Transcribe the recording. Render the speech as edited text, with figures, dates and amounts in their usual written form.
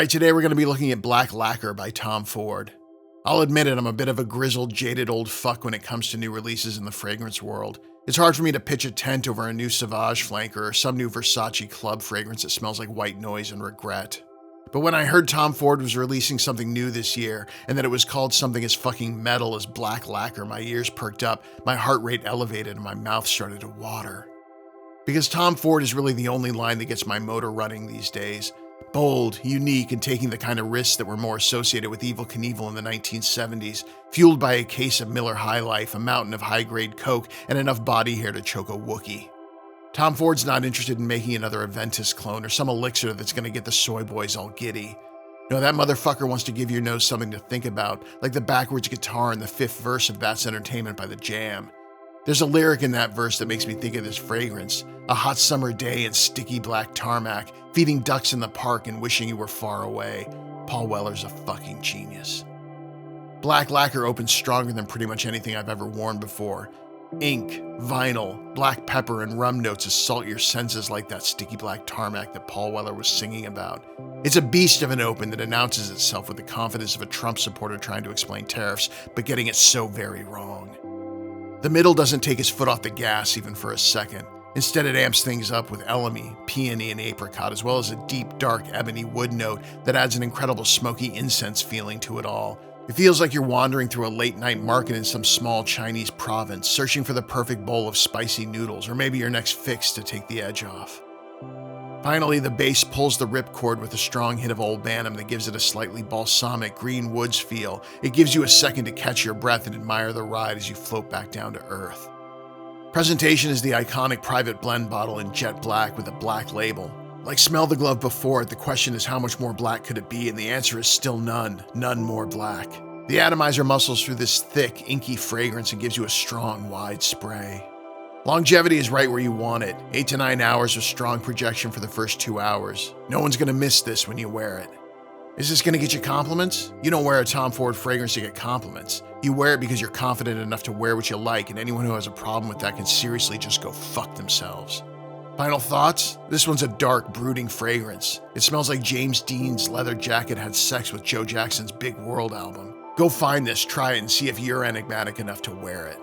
Alright, today we're going to be looking at Black Lacquer by Tom Ford. I'll admit it, I'm a bit of a grizzled, jaded old fuck when it comes to new releases in the fragrance world. It's hard for me to pitch a tent over a new Sauvage flanker or some new Versace club fragrance that smells like white noise and regret. But when I heard Tom Ford was releasing something new this year, and that it was called something as fucking metal as Black Lacquer, my ears perked up, my heart rate elevated, and my mouth started to water. Because Tom Ford is really the only line that gets my motor running these days. Bold, unique, and taking the kind of risks that were more associated with Evel Knievel in the 1970s, fueled by a case of Miller High Life, a mountain of high-grade coke, and enough body hair to choke a Wookiee. Tom Ford's not interested in making another Aventus clone or some elixir that's going to get the soy boys all giddy. No, that motherfucker wants to give your nose something to think about, like the backwards guitar in the fifth verse of That's Entertainment by The Jam. There's a lyric in that verse that makes me think of this fragrance. A hot summer day in sticky black tarmac, feeding ducks in the park and wishing you were far away. Paul Weller's a fucking genius. Black Lacquer opens stronger than pretty much anything I've ever worn before. Ink, vinyl, black pepper, and rum notes assault your senses like that sticky black tarmac that Paul Weller was singing about. It's a beast of an open that announces itself with the confidence of a Trump supporter trying to explain tariffs, but getting it so very wrong. The middle doesn't take his foot off the gas even for a second. Instead, it amps things up with elemi, peony, and apricot, as well as a deep, dark ebony wood note that adds an incredible smoky incense feeling to it all. It feels like you're wandering through a late-night market in some small Chinese province, searching for the perfect bowl of spicy noodles, or maybe your next fix to take the edge off. Finally, the bass pulls the ripcord with a strong hit of Old Bantam that gives it a slightly balsamic green woods feel. It gives you a second to catch your breath and admire the ride as you float back down to earth. Presentation is the iconic private blend bottle in jet black with a black label. Like Smell the Glove before it, the question is how much more black could it be, and the answer is still none more black. The atomizer muscles through this thick, inky fragrance and gives you a strong, wide spray. Longevity is right where you want it. 8 to 9 hours of strong projection for the first 2 hours. No one's gonna miss this when you wear it. Is this gonna get you compliments? You don't wear a Tom Ford fragrance to get compliments. You wear it because you're confident enough to wear what you like, and anyone who has a problem with that can seriously just go fuck themselves. Final thoughts? This one's a dark, brooding fragrance. It smells like James Dean's leather jacket had sex with Joe Jackson's Big World album. Go find this, try it, and see if you're enigmatic enough to wear it.